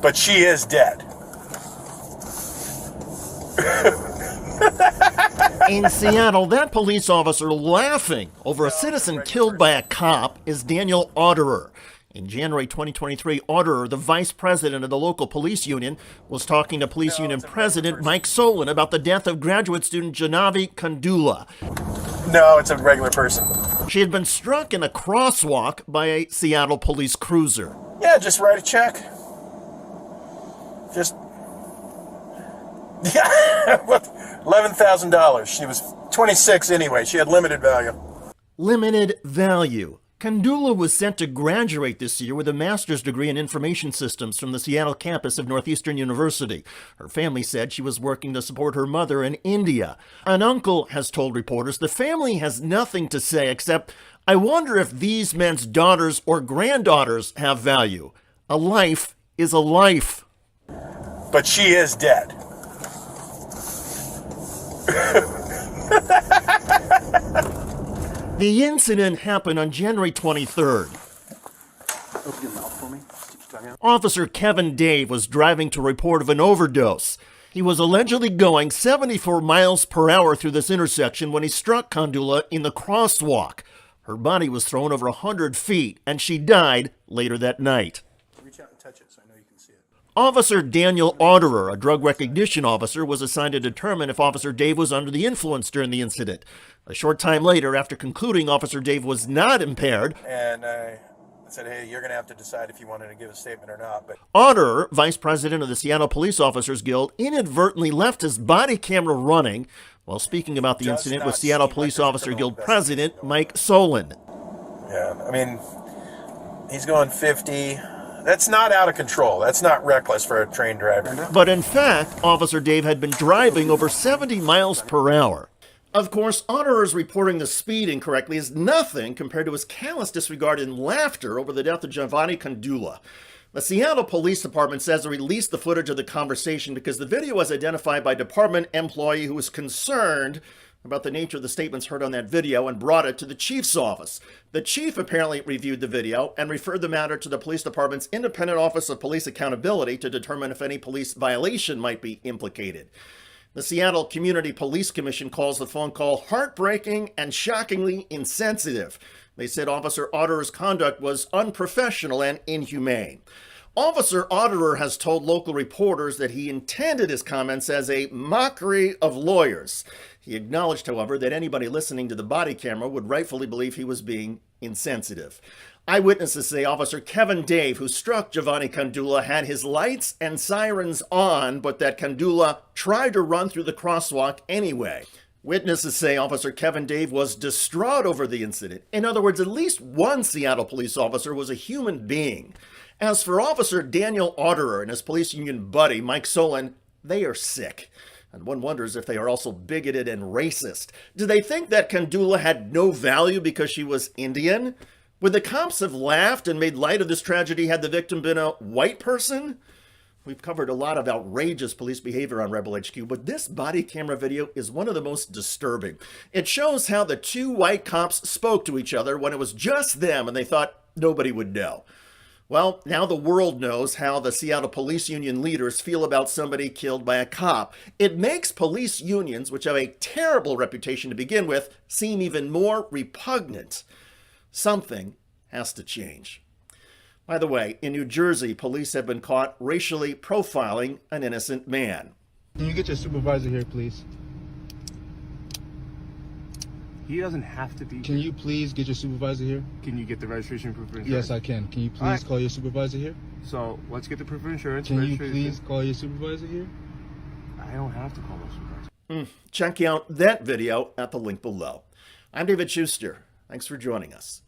But she is dead. In Seattle, that police officer laughing over a citizen killed by a cop is Daniel Otterer. In January 2023, Otterer, the vice president of the local police union, was talking to police union president Mike Solon about the death of graduate student Janavi Kandula. No, it's a regular person. She had been struck in a crosswalk by a Seattle police cruiser. Yeah, just write a check. Just, yeah, $11,000. She was 26 anyway. She had limited value. Limited value. Kandula was set to graduate this year with a master's degree in information systems from the Seattle campus of Northeastern University. Her family said she was working to support her mother in India. An uncle has told reporters the family has nothing to say except, "I wonder if these men's daughters or granddaughters have value. A life is a life." But she is dead. The incident happened on January 23rd. Open your mouth for me. Officer Kevin Dave was driving to report of an overdose. He was allegedly going 74 miles per hour through this intersection when he struck Kandula in the crosswalk. Her body was thrown over 100 feet, and she died later that night. Reach out and touch it so I know you can see it. Officer Daniel Otterer, a drug recognition officer, was assigned to determine if Officer Dave was under the influence during the incident. A short time later, after concluding Officer Dave was not impaired, and I said, hey, you're going to have to decide if you wanted to give a statement or not. But Otterer, vice president of the Seattle Police Officers Guild, inadvertently left his body camera running while speaking about the incident with Seattle Police Officer Guild president Mike Solon. Yeah, I mean, he's going 50. That's not out of control. That's not reckless for a trained driver. But in fact, Officer Dave had been driving over 70 miles per hour. Of course, Otterer's reporting the speed incorrectly is nothing compared to his callous disregard and laughter over the death of Janavi Kandula. The Seattle Police Department says it released the footage of the conversation because the video was identified by a department employee who was concerned about the nature of the statements heard on that video and brought it to the chief's office. The chief apparently reviewed the video and referred the matter to the police department's Independent Office of Police Accountability to determine if any police violation might be implicated. The Seattle Community Police Commission calls the phone call heartbreaking and shockingly insensitive. They said Officer Otterer's conduct was unprofessional and inhumane. Officer Otterer has told local reporters that he intended his comments as a mockery of lawyers. He acknowledged, however, that anybody listening to the body camera would rightfully believe he was being insensitive. Eyewitnesses say Officer Kevin Dave, who struck Janavi Kandula, had his lights and sirens on, but that Kandula tried to run through the crosswalk anyway. Witnesses say Officer Kevin Dave was distraught over the incident. In other words, at least one Seattle police officer was a human being. As for Officer Daniel Otterer and his police union buddy, Mike Solon, they are sick. And one wonders if they are also bigoted and racist. Do they think that Kandula had no value because she was Indian? Would the cops have laughed and made light of this tragedy had the victim been a white person? We've covered a lot of outrageous police behavior on Rebel HQ, but this body camera video is one of the most disturbing. It shows how the two white cops spoke to each other when it was just them and they thought nobody would know. Well, now the world knows how the Seattle Police Union leaders feel about somebody killed by a cop. It makes police unions, which have a terrible reputation to begin with, seem even more repugnant. Something has to change. By the way, in New Jersey, police have been caught racially profiling an innocent man. Can you get your supervisor here, please? He doesn't have to be. Can you please get your supervisor here? Can you get the registration proof of insurance? Yes, I can. Can you please call your supervisor here? So let's get the proof of insurance. Can you please call your supervisor here? I don't have to call my supervisor. Check out that video at the link below. I'm David Shuster. Thanks for joining us.